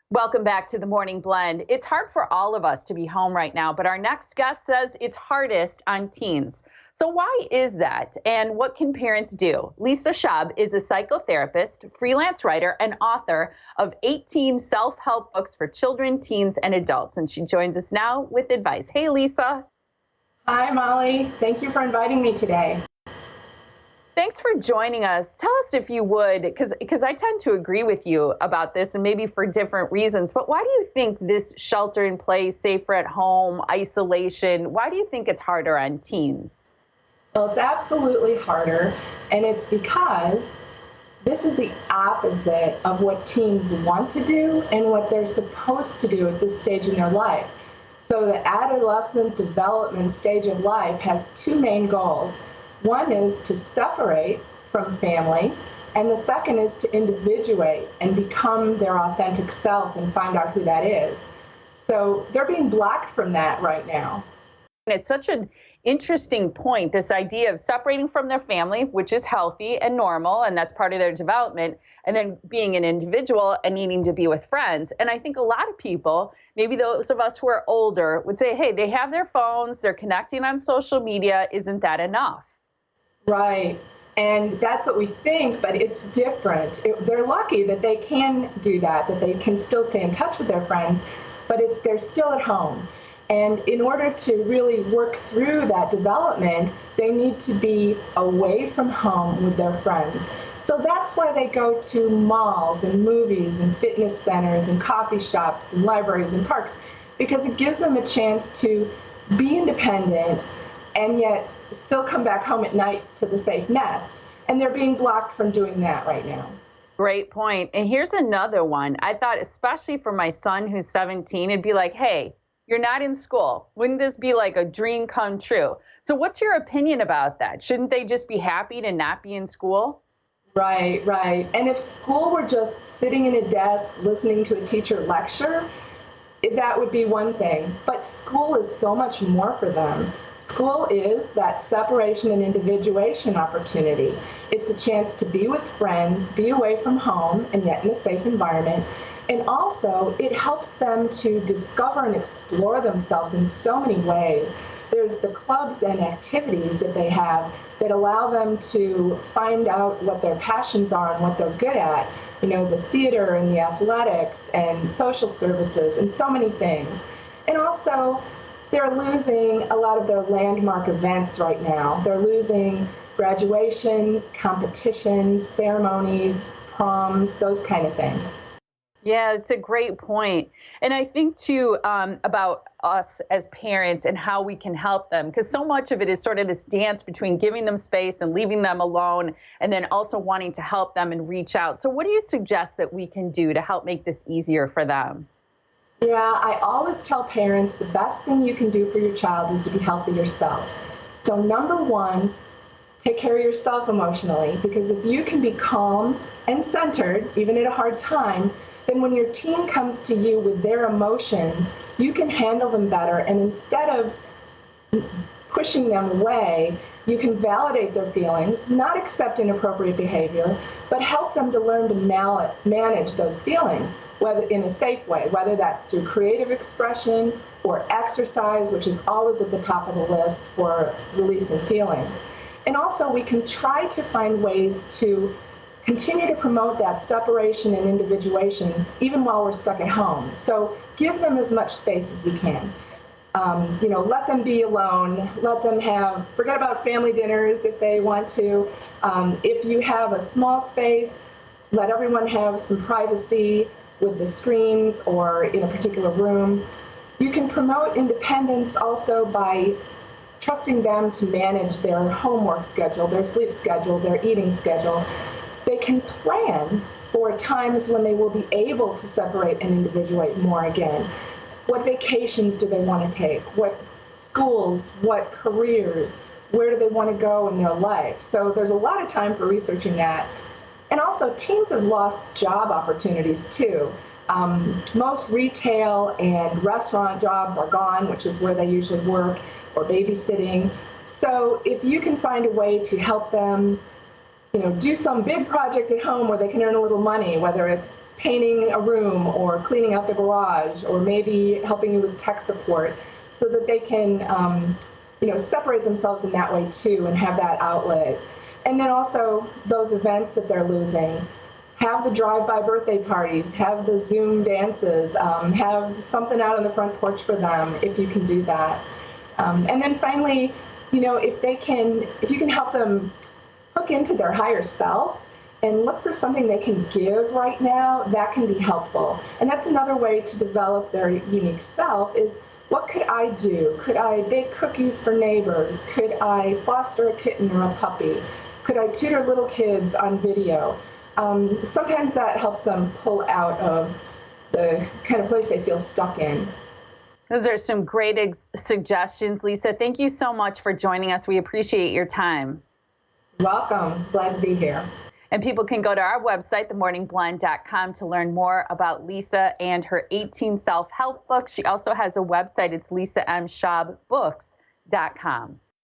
Welcome back to the Morning Blend. It's hard for all of us to be home right now, but our next guest says it's hardest on teens. So why is that? And what can parents do? Lisa Schab is a psychotherapist, freelance writer, and author of 18 self-help books for children, teens, and adults. And she joins us now with advice. Hey, Lisa. Hi, Molly. Thank you for inviting me today. Thanks for joining us. Tell us if you would, because I tend to agree with you about this and maybe for different reasons, but why do you think this shelter in place, safer at home, isolation, why do you think it's harder on teens? Well, it's absolutely harder, and it's because this is the opposite of what teens want to do and what they're supposed to do at this stage in their life. So the adolescent development stage of life has two main goals. One is to separate from family, and the second is to individuate and become their authentic self and find out who that is. So they're being blocked from that right now. It's such an interesting point, this idea of separating from their family, which is healthy and normal, and that's part of their development, and then being an individual and needing to be with friends. And I think a lot of people, maybe those of us who are older, would say, hey, they have their phones, they're connecting on social media. Isn't that enough? Right. And that's what we think, but it's different. They're lucky that they can do that they can still stay in touch with their friends, but they're still at home. And in order to really work through that development, they need to be away from home with their friends. So that's why they go to malls and movies and fitness centers and coffee shops and libraries and parks, because it gives them a chance to be independent and yet still come back home at night to the safe nest. And they're being blocked from doing that right now. Great point. And here's another one. I thought, especially for my son who's 17, it'd be like, hey, you're not in school. Wouldn't this be like a dream come true? So what's your opinion about that? Shouldn't they just be happy to not be in school? Right, right. And if school were just sitting in a desk listening to a teacher lecture, that would be one thing. But school is so much more for them. School is that separation and individuation opportunity. It's a chance to be with friends, be away from home, and yet in a safe environment. And also, it helps them to discover and explore themselves in so many ways. There's the clubs and activities that they have that allow them to find out what their passions are and what they're good at. You know, the theater and the athletics and social services and so many things. And also, they're losing a lot of their landmark events right now. They're losing graduations, competitions, ceremonies, proms, those kind of things. Yeah, it's a great point. And I think too about us as parents and how we can help them, because so much of it is sort of this dance between giving them space and leaving them alone, and then also wanting to help them and reach out. So what do you suggest that we can do to help make this easier for them? Yeah, I always tell parents the best thing you can do for your child is to be healthy yourself. So number one, take care of yourself emotionally, because if you can be calm and centered, even at a hard time, then when your teen comes to you with their emotions, you can handle them better. And instead of pushing them away, you can validate their feelings, not accept inappropriate behavior, but help them to learn to manage those feelings, whether in a safe way, whether that's through creative expression or exercise, which is always at the top of the list for releasing feelings. And also, we can try to find ways to continue to promote that separation and individuation even while we're stuck at home. So give them as much space as you can. Let them be alone. Let them forget about family dinners if they want to. If you have a small space, let everyone have some privacy with the screens or in a particular room. You can promote independence also by trusting them to manage their homework schedule, their sleep schedule, their eating schedule. They can plan for times when they will be able to separate and individuate more again. What vacations do they want to take? What schools, what careers, where do they want to go in their life? So there's a lot of time for researching that. And also, teens have lost job opportunities too. Most retail and restaurant jobs are gone, which is where they usually work, or babysitting. So if you can find a way to help them do some big project at home where they can earn a little money, whether it's painting a room or cleaning out the garage or maybe helping you with tech support so that they can separate themselves in that way too and have that outlet. And then also those events that they're losing. Have the drive-by birthday parties, have the Zoom dances, have something out on the front porch for them if you can do that. And then finally, if you can help them hook into their higher self and look for something they can give right now, that can be helpful. And that's another way to develop their unique self is, what could I do? Could I bake cookies for neighbors? Could I foster a kitten or a puppy? Could I tutor little kids on video? Sometimes that helps them pull out of the kind of place they feel stuck in. Those are some great suggestions, Lisa. Thank you so much for joining us. We appreciate your time. Welcome. Glad to be here. And people can go to our website, themorningblend.com, to learn more about Lisa and her 18 self-help books. She also has a website. It's lisamschabbooks.com.